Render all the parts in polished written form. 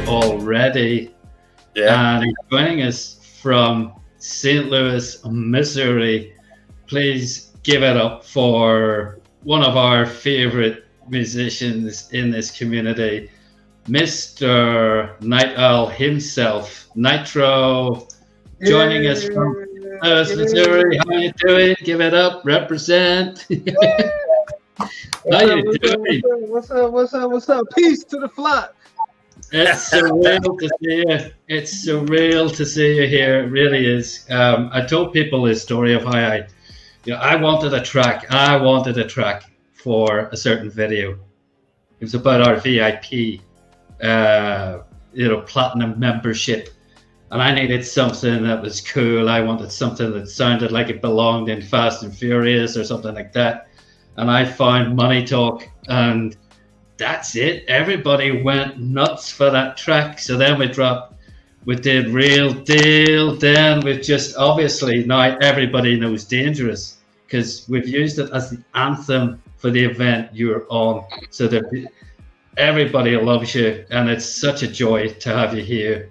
already. Yeah. And he's joining us from St. Louis, Missouri. Please give it up for one of our favorite musicians in this community, Mr. Night Owl himself, Nitro, joining us from Missouri. How you doing? Give it up. Represent. How you doing? What's up? Peace to the flock. It's surreal to see you. It's surreal to see you here. It really is. I told people this story of how I wanted a track. I wanted a track for a certain video. It was about our VIP, platinum membership, and I needed something that was cool. I wanted something that sounded like it belonged in Fast and Furious or something like that. And I found Money Talk, and that's it. Everybody went nuts for that track. So then we did Real Deal. Then we've just, obviously now everybody knows Dangerous, because we've used it as the anthem for the event you're on. So that everybody loves you, and it's such a joy to have you here.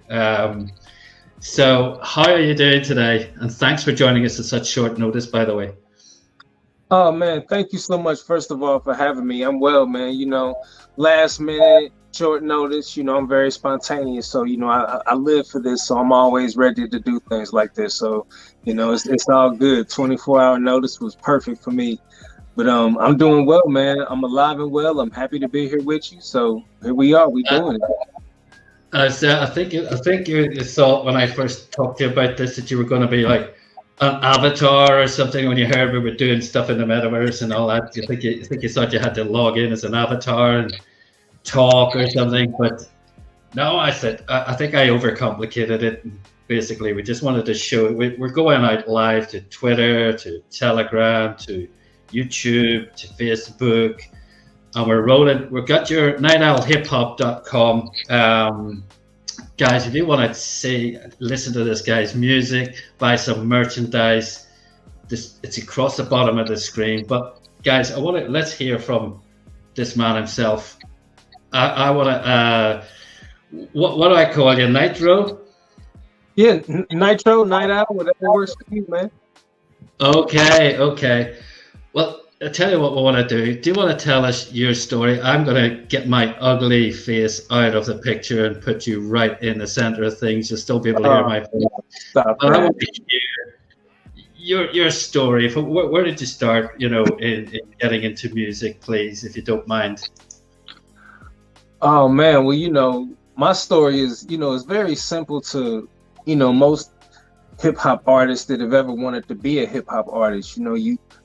So how are you doing today? And thanks for joining us at such short notice, by the way. Oh man, thank you so much, first of all, for having me. I'm well, man. Last minute, short notice, I'm very spontaneous. So, I live for this, so I'm always ready to do things like this. So, it's all good. 24-hour notice was perfect for me. But I'm doing well, man. I'm alive and well. I'm happy to be here with you. So here we are. We doing it. I think you thought when I first talked to you about this that you were going to be like an avatar or something when you heard we were doing stuff in the metaverse and all that. I think you thought you had to log in as an avatar and talk or something. But no, I think I overcomplicated it. Basically, we just wanted to show we're going out live to Twitter, to Telegram, to YouTube, to Facebook, and we're rolling. We've got your niteowlhiphop.com. Guys, if you want to listen to this guy's music, buy some merchandise, it's across the bottom of the screen. But guys, let's hear from this man himself. I want to, what do I call you, Nitro? Yeah, Nitro, Night Owl, whatever works for you, man. Okay. Well, I'll tell you what we want to do. Do you want to tell us your story? I'm going to get my ugly face out of the picture and put you right in the center of things. You'll still be able to hear my face. Stop, I want to hear your story. Where did you start, in getting into music, please, if you don't mind? Oh, man. Well, my story is, it's very simple to, most hip-hop artists that have ever wanted to be a hip-hop artist.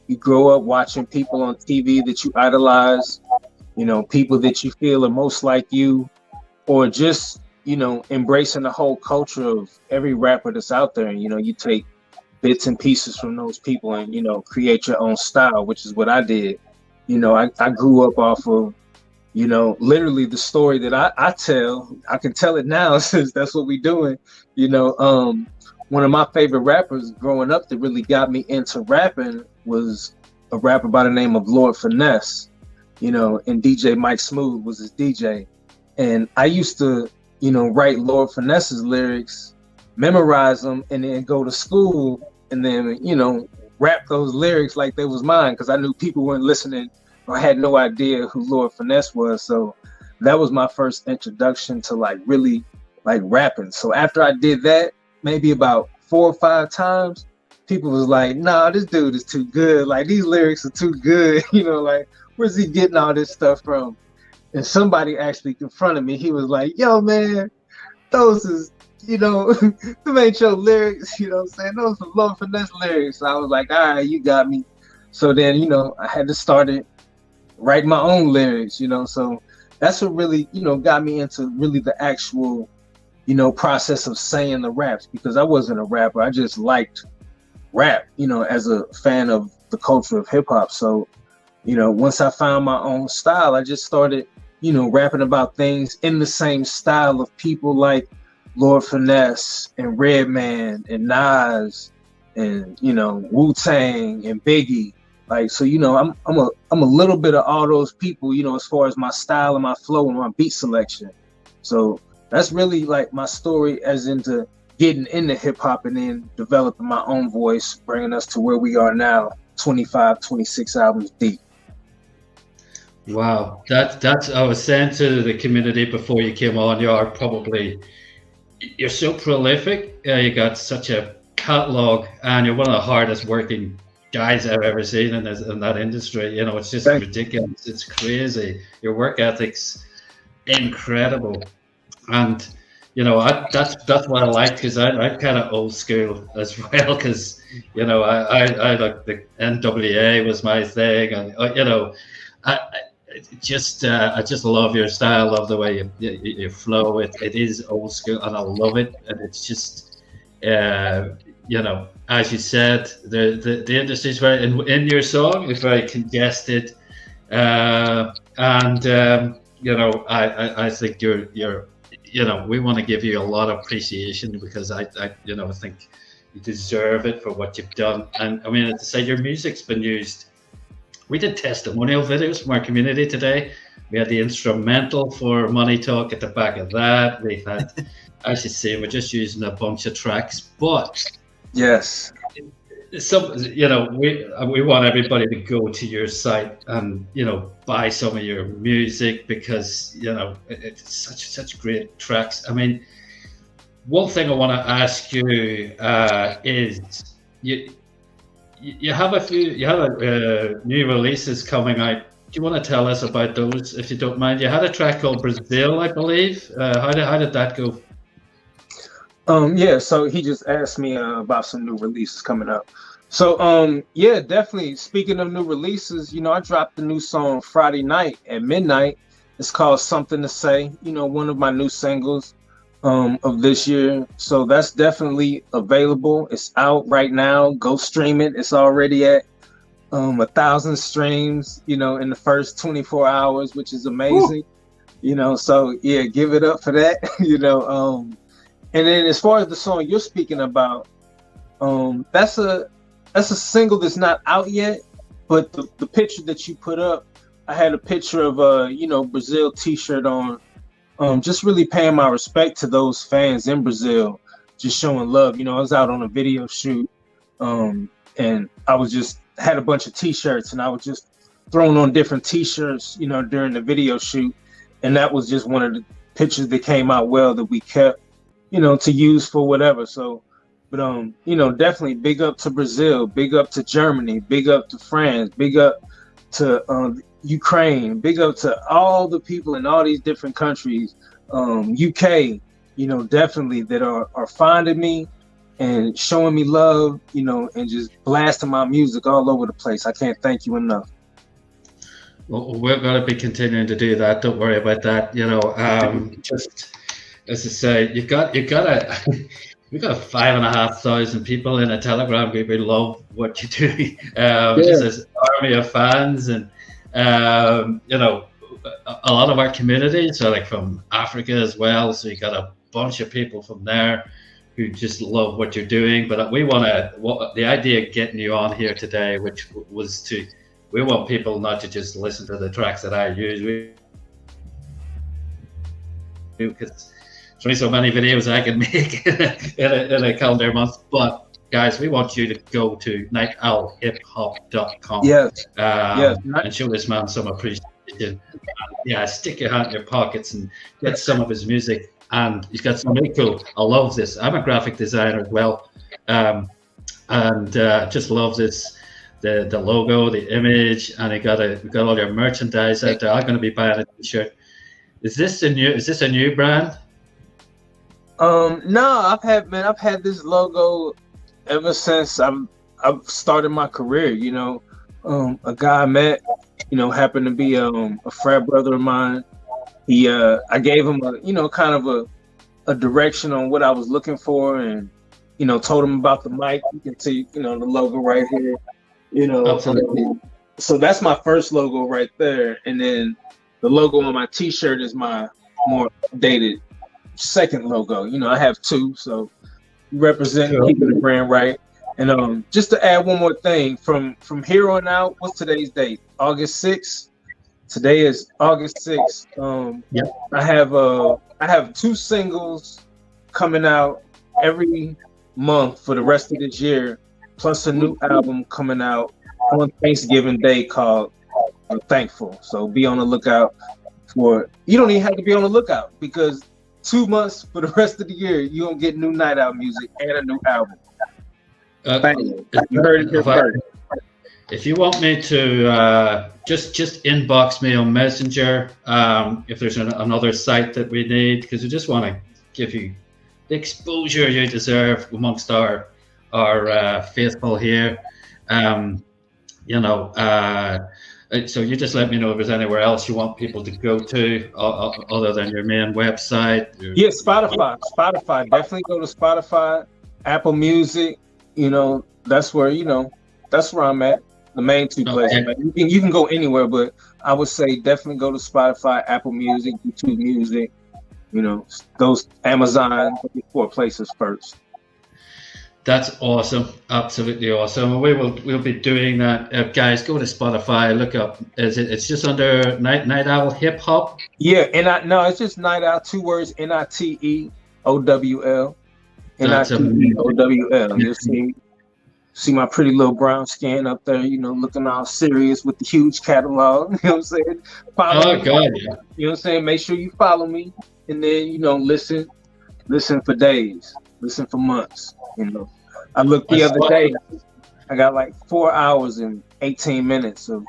You grow up watching people on TV that you idolize, people that you feel are most like you, or just, embracing the whole culture of every rapper that's out there. And, you take bits and pieces from those people and, create your own style, which is what I did. I grew up off of, literally the story that I tell. I can tell it now since that's what we're doing. One of my favorite rappers growing up that really got me into rapping was a rapper by the name of Lord Finesse, and DJ Mike Smooth was his DJ. And I used to, write Lord Finesse's lyrics, memorize them, and then go to school and then, rap those lyrics like they was mine, because I knew people weren't listening or had no idea who Lord Finesse was. So that was my first introduction to really rapping. So after I did that, maybe about 4 or 5 times, people was like, nah, this dude is too good. These lyrics are too good. Where's he getting all this stuff from? And somebody actually confronted me. He was like, yo, man, those is, them ain't your lyrics, what I'm saying? Those are Lord Finesse lyrics. So I was like, all right, you got me. So then, I had to start writing my own lyrics, so that's what really, got me into really the actual process of saying the raps, because I wasn't a rapper. I just liked rap, as a fan of the culture of hip hop. So, once I found my own style, I just started, rapping about things in the same style of people like Lord Finesse and Redman and Nas and, Wu-Tang and Biggie. Like, so, I'm a little bit of all those people, as far as my style and my flow and my beat selection. So that's really like my story as into getting into hip hop and then developing my own voice, bringing us to where we are now, 25, 26 albums deep. Wow, that's I was saying to the community before you came on, you're so prolific. You got such a catalog, and you're one of the hardest working guys I've ever seen in that industry. It's just ridiculous. It's crazy. Your work ethic's incredible, and that's what I like, because I'm kind of old school as well, because I like the NWA was my thing, and I just love your style, love the way you flow. It is old school, and I love it. And it's just, as you said, the industry is very in your song is very congested, and I think you're we want to give you a lot of appreciation, because I think you deserve it for what you've done. And I mean, to say your music's been used. We did testimonial videos from our community today. We had the instrumental for Money Talk at the back of that. We had, as you see, we're just using a bunch of tracks, but yes, we want everybody to go to your site and buy some of your music, because it's such great tracks. I mean, one thing I want to ask you is you have new releases coming out. Do you want to tell us about those, if you don't mind? You had a track called Brazil, I believe. How did that go? Yeah, so he just asked me about some new releases coming up. So yeah, definitely. Speaking of new releases, I dropped a new song Friday night at midnight. It's called Something to Say, one of my new singles of this year. So that's definitely available. It's out right now. Go stream it. It's already at 1,000 streams, in the first 24 hours, which is amazing. So yeah, give it up for that. And then as far as the song you're speaking about, that's a single that's not out yet, but the picture that you put up, I had a picture of Brazil t-shirt on. Just really paying my respect to those fans in Brazil, just showing love. I was out on a video shoot, and I was just had a bunch of t-shirts, and I was just throwing on different t-shirts, during the video shoot, and that was just one of the pictures that came out well that we kept, to use for whatever. So, but definitely big up to Brazil, big up to Germany, big up to France, big up to Ukraine, big up to all the people in all these different countries, UK, definitely that are finding me and showing me love, and just blasting my music all over the place. I can't thank you enough. Well, we're going to be continuing to do that. Don't worry about that. Just as I say, you've got we've got 5,500 people in a Telegram group who love what you do. Just this army of fans, and a lot of our communities are like from Africa as well. So you got a bunch of people from there who just love what you're doing. But the idea of getting you on here today, which was we want people not to just listen to the tracks that I use. Because there's only so many videos I can make in a calendar month. But guys, we want you to go to niteowlhiphop.com. Yes. And show this man some appreciation. Yeah, stick your hand in your pockets and get some of his music. And he's got some really cool. I love this. I'm a graphic designer as well, and just love this. The logo, the image, and we got all your merchandise out there. I'm going to be buying a t-shirt. Is this a new brand? No, I've had this logo ever since I've started my career. A guy I met, happened to be a frat brother of mine. I gave him kind of a direction on what I was looking for, and told him about the mic. You can see the logo right here. Absolutely. So that's my first logo right there, and then the logo on my t-shirt is my more updated second logo. I have two, so represent keeping the brand right. And just to add one more thing, from here on out, what's today's date? August 6th. Today is August 6th. Yep. I have 2 singles coming out every month for the rest of this year, plus a new album coming out on Thanksgiving Day called Thankful. So be on the lookout for. You don't even have to be on the lookout because 2 months for the rest of the year, you're gonna get new Night Out music and a new album. You heard it here first. If you want me to just inbox me on Messenger, if there's another site that we need, because we just want to give you the exposure you deserve amongst our faithful here. So you just let me know if there's anywhere else you want people to go to other than your main website. Yeah, Spotify. Definitely go to Spotify, Apple Music. That's where that's where I'm at. The main 2 places. Okay. You can go anywhere, but I would say definitely go to Spotify, Apple Music, YouTube Music. Those Amazon 4 places first. That's awesome, absolutely awesome. We'll be doing that, guys. Go to Spotify, look up. It's just under Night Owl Hip Hop? Yeah, it's just Night Owl. 2 words: NITEOWL. NITEOWL. You'll see my pretty little brown skin up there. Looking all serious with the huge catalog. You know what I'm saying? Follow me. God, yeah. You know what I'm saying? Make sure you follow me, and then listen for days, listen for months. I looked the other day. I got like 4 hours and 18 minutes of,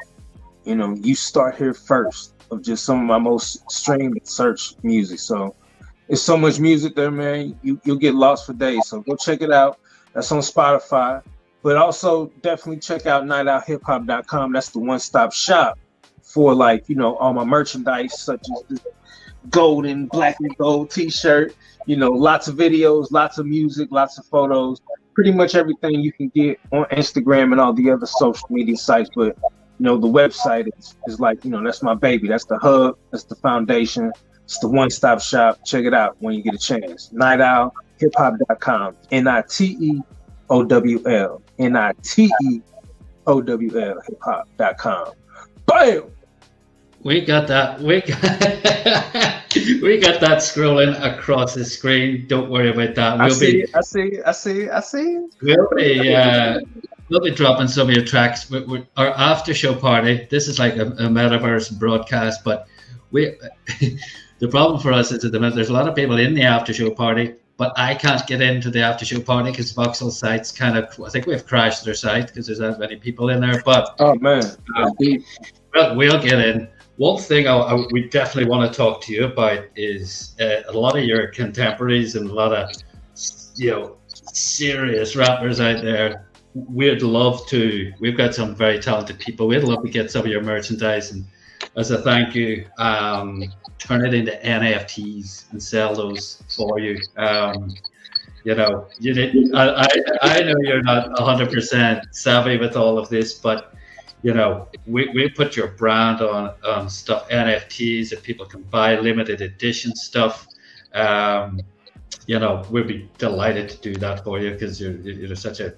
you start here first of just some of my most streamed and searched music. So it's so much music there, man. You'll get lost for days. So go check it out. That's on Spotify. But also definitely check out niteouthiphop.com. That's the one-stop shop for all my merchandise, such as the gold and black and gold t-shirt. Lots of videos, lots of music, lots of photos, pretty much everything you can get on Instagram and all the other social media sites. But, the website is that's my baby. That's the hub. That's the foundation. It's the one-stop shop. Check it out when you get a chance. Niteouthiphop.com. NITEOWL. NITEOWL. Hip-hop.com. Bam! We got that. We got that scrolling across the screen. Don't worry about that. I see. We'll be dropping some of your tracks. Our after show party. This is like a Metaverse broadcast, but the problem for us is at the minute there's a lot of people in the after show party, but I can't get into the after show party because Voxel site's I think we've crashed their site because there's that many people in there. But oh man, we'll get in. One thing we definitely want to talk to you about is a lot of your contemporaries and a lot of serious rappers out there. We'd love to. We've got some very talented people. We'd love to get some of your merchandise and, as a thank you, turn it into NFTs and sell those for you. I know you're not 100% savvy with all of this, but we put your brand on stuff, NFTs that people can buy, limited edition stuff. We'd be delighted to do that for you because you're such a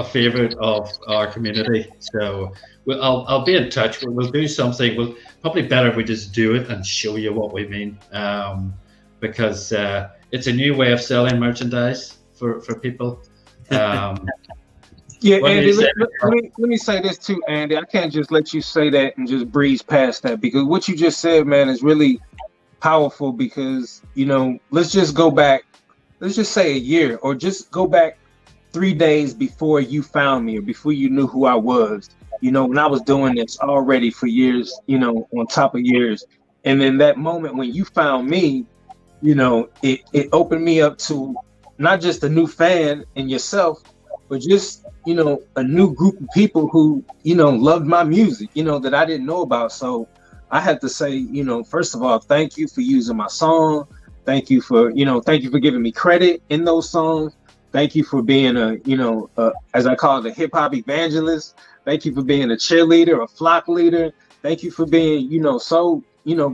favorite of our community. So I'll be in touch. We'll do something. We'll probably better if we just do it and show you what we mean, because it's a new way of selling merchandise for people. Yeah, Andy, let me say this too, Andy. I can't just let you say that and just breeze past that, because what you just said, man, is really powerful. Because, let's just go back, let's just say a year, or just go back 3 days before you found me or before you knew who I was. When I was doing this already for years, on top of years. And then that moment when you found me, it opened me up to not just a new fan in yourself, but just, a new group of people who, loved my music, that I didn't know about. So I had to say, first of all, thank you for using my song. Thank you for giving me credit in those songs. Thank you for being as I call it, a hip hop evangelist. Thank you for being a cheerleader, a flock leader. Thank you for being, so,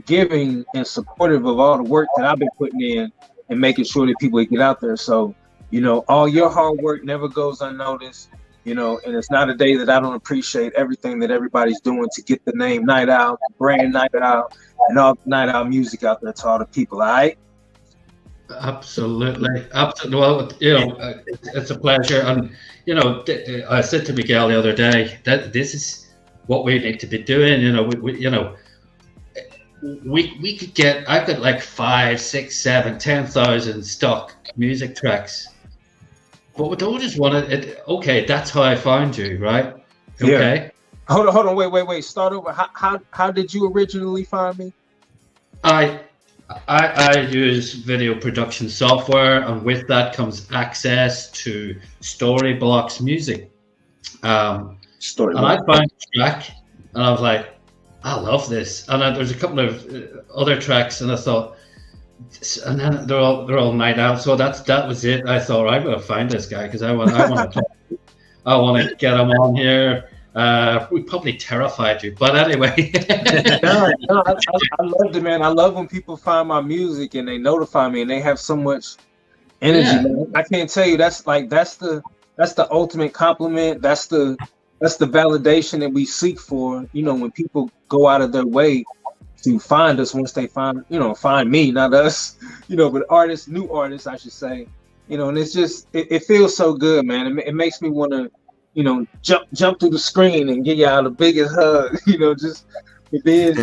giving and supportive of all the work that I've been putting in and making sure that people get out there. So You know, all your hard work never goes unnoticed. You know, and it's not a day that I don't appreciate everything that everybody's doing to get the name Night Owl, the brand Night Owl, and all Night Owl music out there to all the people. All right. Absolutely, absolutely. Well, you know, it's a pleasure, and you know, I said to Miguel the other day that this is what we need to be doing. You know, you know, we could get. I've got like 5, 6, 7, 10,000 stock music tracks, but we don't just want it. Okay, that's how I found you, right? Okay. Yeah. Hold on, wait. Start over. How did you originally find me? I I use video production software, and with that comes access to Storyblocks music. And I found a track, and I was like, I love this. And then there's a couple of other tracks, and I thought, and then they're all Night Out. So that was it. I thought I'm gonna find this guy because I want to get him on here. We probably terrified you, but anyway. No, I loved it, man. I love when people find my music and they notify me and they have so much energy. Yeah. Man. I can't tell you that's the ultimate compliment. That's the validation that we seek for. You know, when people go out of their way to find us, once they find me, not us. You know, but new artists, I should say. You know, and it's just it feels so good, man. It makes me want to, you know, jump through the screen and give y'all the biggest hug, you know, just being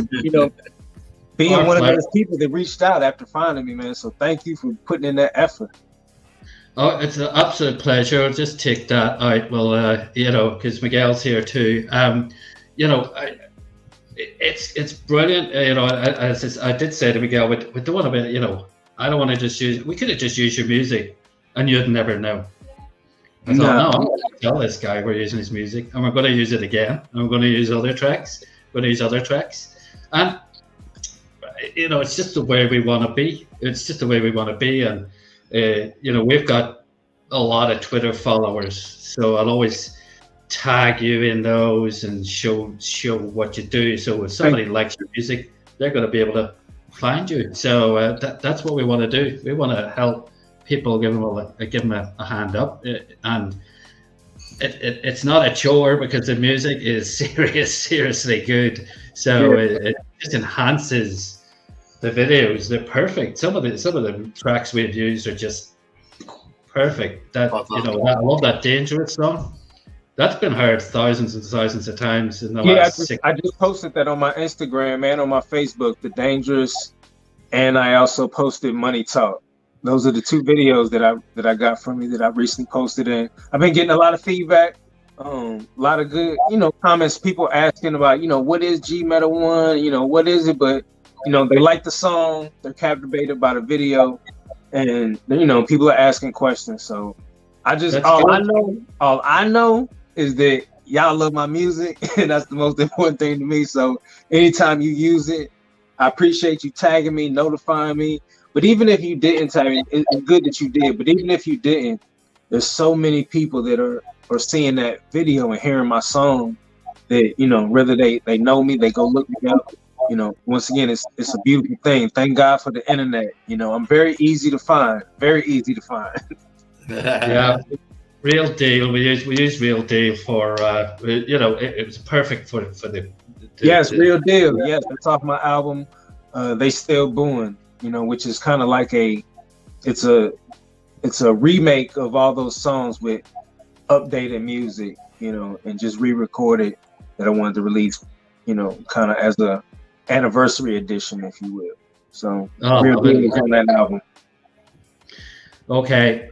one of those people that reached out after finding me, man. So thank you for putting in that effort. Oh, it's an absolute pleasure. Just take that out. Well, you know, because Miguel's here too. You know, it's brilliant. You know, I did say to Miguel, we don't want to, you know, I don't want to just use. We could have just used your music, and you'd never know. I thought, no, I'm going to tell this guy we're using his music, and we're going to use it again, and we're going to use other tracks. And you know, it's just the way we want to be. And you know, we've got a lot of Twitter followers, so I'll always tag you in those and show what you do. So if somebody likes your music, they're going to be able to find you. So that's what we want to do. We want to help people, give them a hand up, and it's not a chore because the music is seriously good. So it just enhances the videos. They're perfect. Some of the tracks we've used are just perfect. That, you know, I love that Dangerous song. That's been heard thousands and thousands of times in the last 6 I just posted that on my Instagram and on my Facebook, the Dangerous, and I also posted Money Talk. Those are the 2 videos that I got from you that I recently posted, and I've been getting a lot of feedback, a lot of good, you know, comments. People asking about, you know, what is Gmeta 1, you know, what is it? But you know, they like the song, they're captivated by the video, and you know, people are asking questions. So all I know is that y'all love my music, and that's the most important thing to me. So anytime you use it, I appreciate you tagging me, notifying me. But even if you didn't tag me, it's good that you did. But even if you didn't, there's so many people that are seeing that video and hearing my song that, you know, whether they know me, they go look me up. You know, once again, it's a beautiful thing. Thank God for the internet. You know, I'm very easy to find. Yeah, Real Deal. We use Real Deal for you know, it was perfect for the yes, Real Deal. Yes, that's off my album. They Still Booing. You know, which is kind of like it's a remake of all those songs with updated music, you know, and just re-recorded that I wanted to release, you know, kind of as a anniversary edition, if you will. So Real Deal is on that album. Okay,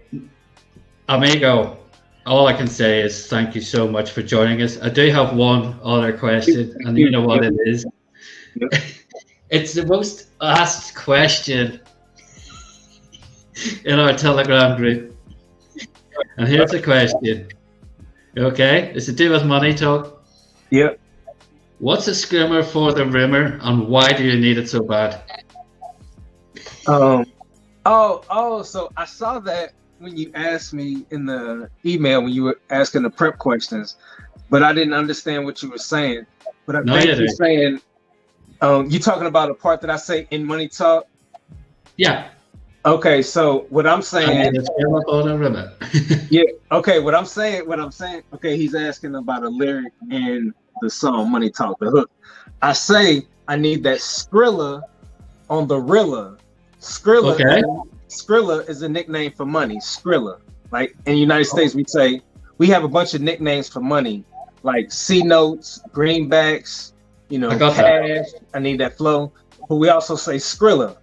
amigo, all I can say is thank you so much for joining us. I do have one other question, and you know what it is. Yep. It's the most asked question in our Telegram group. And here's the question. Okay, it's to do with money talk. Yep. What's a screamer for the rimmer, and why do you need it so bad? So I saw that when you asked me in the email when you were asking the prep questions, but I didn't understand what you were saying. But I think you're saying, you talking about a part that I say in Money Talk? Yeah. Okay, so what I'm saying, yeah. Okay, what I'm saying. Okay, he's asking about a lyric in the song "Money Talk," the hook. I say I need that Skrilla on the Rilla. Skrilla, Okay. Skrilla is a nickname for money. Skrilla. Like in the United States, we say we have a bunch of nicknames for money, like C notes, greenbacks, I got cash. that. I need that flow. But we also say Skrilla,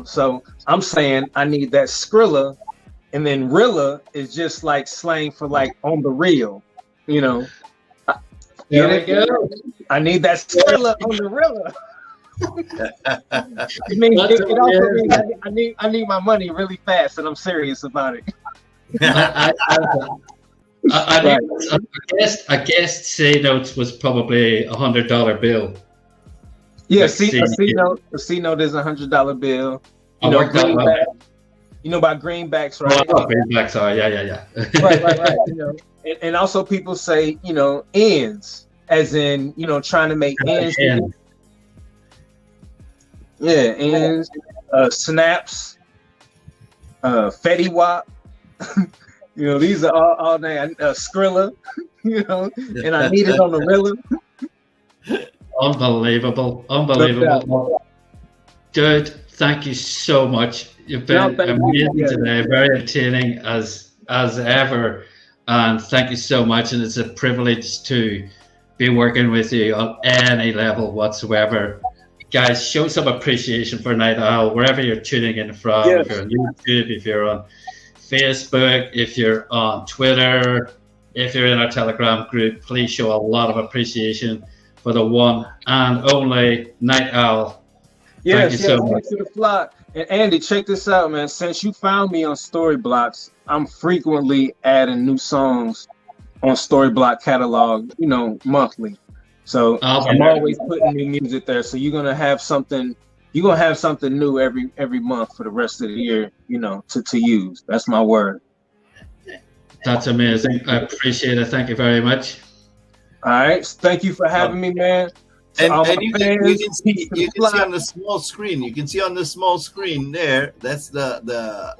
So I'm saying I need that Skrilla, and then Rilla is just like slang for like on the real, you know. There Get we it? go. I need that Skrilla on the Rilla. It means That's it also amazing. means I need my money really fast, and I'm serious about it. I Right. I guessed C notes was probably $100 bill. Yeah, Like C. A C note is $100 bill. I worked that one. Greenback. You know about greenbacks, Oh, right? greenbacks are, yeah. Right. And also people say, ends, as in, trying to make ends. And Yeah, ends, snaps, Fetty Wap. These are all names. Skrilla, and I need it on the Rilla. unbelievable. Dude, thank you so much. You've been Thank you. amazing today, very entertaining as ever. And thank you so much. And it's a privilege to be working with you on any level whatsoever. Guys, show some appreciation for Night Owl, wherever you're tuning in from. Yes. If you're on YouTube, if you're on Facebook, if you're on Twitter, if you're in our Telegram group, please show a lot of appreciation for the one and only Night Owl. Yes, Thank you so much. to the flock. And Andy, check this out, man. Since you found me on Storyblocks, I'm frequently adding new songs on Storyblock catalog, monthly. So I'm always putting new music there. So you're gonna have something new every month for the rest of the year, to use. That's my word. That's amazing. I appreciate it. Thank you very much. All right. Thank you for having me, man. And you can see on the small screen. You can see on the small screen there. That's the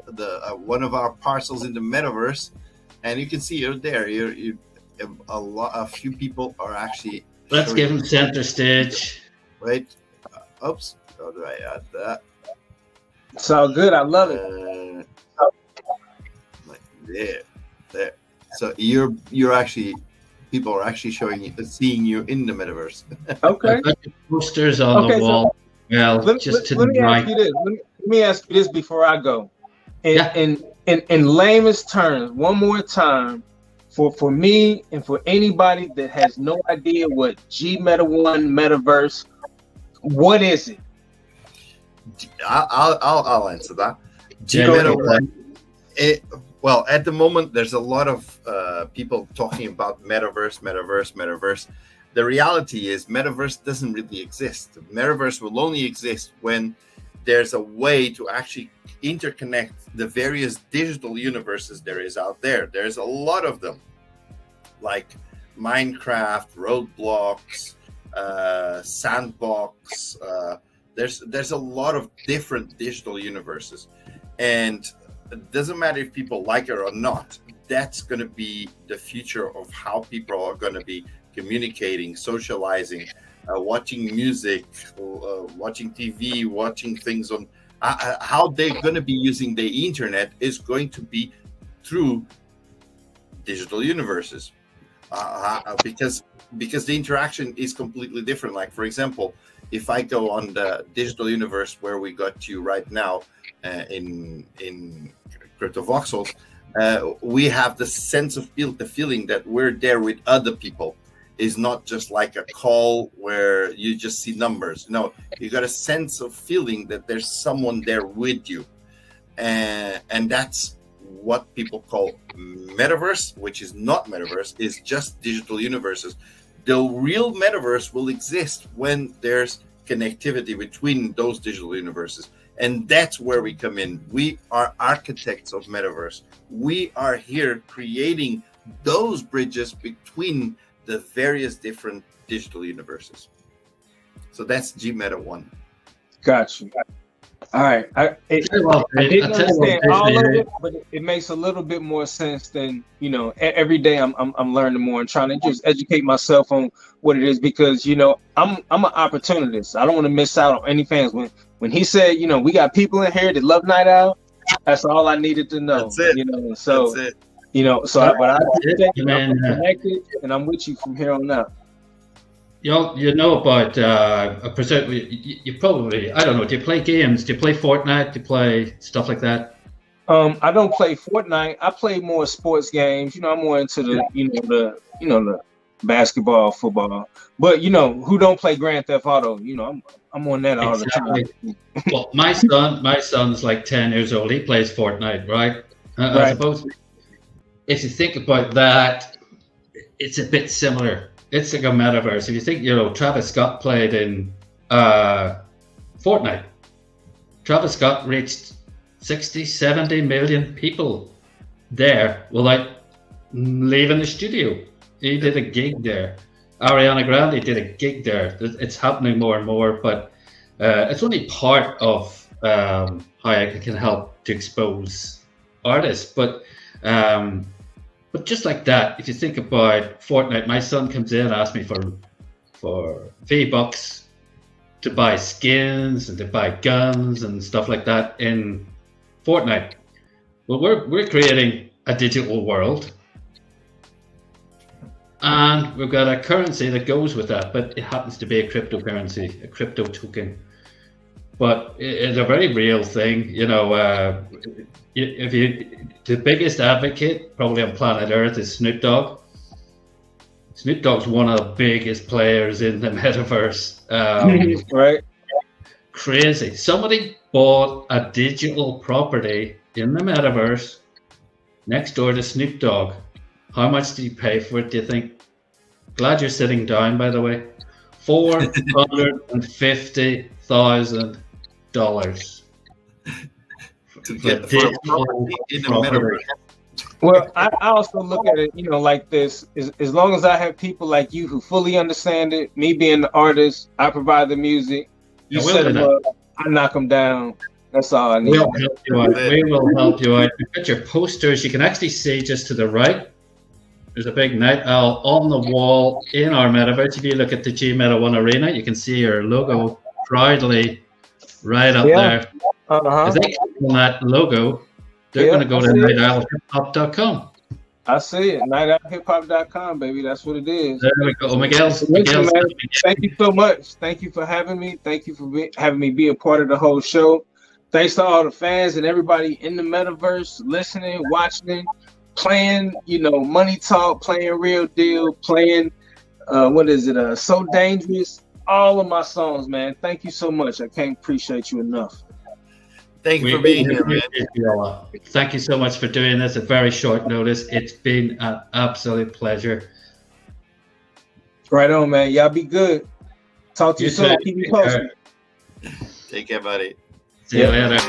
one of our parcels in the metaverse, and you can see you're there. A few people are actually. Let's give them center stage. Right. Oops. How do I add that? It's all good. I love it. Like there. So you're actually. People are actually seeing you in the metaverse. Okay. Posters on the wall. Well, let me ask you this. Let me ask you this before I go. In layman's terms, one more time, for me and for anybody that has no idea what Gmeta 1 Metaverse, what is it? I'll answer that. Gmeta 1. Well, at the moment, there's a lot of people talking about metaverse. The reality is metaverse doesn't really exist. Metaverse will only exist when there's a way to actually interconnect the various digital universes there is out there. There's a lot of them, like Minecraft, Roblox, Sandbox. There's a lot of different digital universes, and it doesn't matter if people like it or not. That's going to be the future of how people are going to be communicating, socializing, watching music, watching TV, watching things on how they're going to be using the internet is going to be through digital universes, because the interaction is completely different. Like, for example, if I go on the digital universe where we got you right now, in Crypto Voxels, we have the sense of the feeling that we're there with other people. Is not just like a call where you just see numbers. No, you got a sense of feeling that there's someone there with you, and that's what people call metaverse, which is not metaverse, is just digital universes. The real metaverse will exist when there's connectivity between those digital universes. And that's where we come in. We are architects of metaverse. We are here creating those bridges between the various different digital universes. So that's Gmeta 1. Got you. All right. I didn't understand all of it, but it makes a little bit more sense than, you know, every day I'm learning more and trying to just educate myself on what it is, because, you know, I'm an opportunist. I don't want to miss out on any fans. When he said, you know, we got people in here that love Night Owl, that's all I needed to know. That's it. You know, so That's it. you know, so I appreciate it, man. I'm connected, and I'm with you from here on out. You know about you probably, I don't know, do you play games? Do you play Fortnite? Do you play stuff like that? I don't play Fortnite. I play more sports games. You know, I'm more into the basketball, football. But you know, who don't play Grand Theft Auto? You know, I'm on that all the time. Well, my son's like 10 years old. He plays Fortnite, right? Right. I suppose if you think about that, it's a bit similar. It's like a metaverse. If you think, you know, Travis Scott played in Fortnite. Travis Scott reached 60, 70 million people there without leaving the studio. He did a gig there. Ariana Grande did a gig there. It's happening more and more, but it's only part of how I can help to expose artists. But just like that, if you think about Fortnite, my son comes in and asks me for V-Bucks to buy skins and to buy guns and stuff like that in Fortnite. Well, we're creating a digital world, and we've got a currency that goes with that, but it happens to be a cryptocurrency, a crypto token. But it's a very real thing, you know. The biggest advocate probably on planet Earth is Snoop Dogg. Snoop Dogg's one of the biggest players in the metaverse. Right. Crazy. Somebody bought a digital property in the metaverse next door to Snoop Dogg. How much did he pay for it, do you think? Glad you're sitting down, by the way. $450,000. To get for a property in the metaverse. Well, I also look at it, you know, like this. As long as I have people like you who fully understand it, me being the artist, I provide the music, you set them up, I knock them down. That's all I need. We'll help you out. We will help you out. We've got your posters. You can actually see just to the right, there's a big Night Owl on the wall in our metaverse. If you look at the Gmeta 1 Arena, you can see your logo proudly right up there. If they click on that logo, they're going to go to niteowlhiphop.com. I see it. Niteowlhiphop.com, baby. That's what it is. There we go. Miguel, thank you so much. Thank you for having me. Thank you for having me be a part of the whole show. Thanks to all the fans and everybody in the metaverse, listening, watching, playing, you know, Money Talk, playing Real Deal, playing, So Dangerous. All of my songs, man. Thank you so much. I can't appreciate you enough. Thank you for being here, man. Thank you so much for doing this at very short notice. It's been an absolute pleasure. Right on, man. Y'all be good. Talk to you soon. Keep me posted. Take care, buddy. See you later.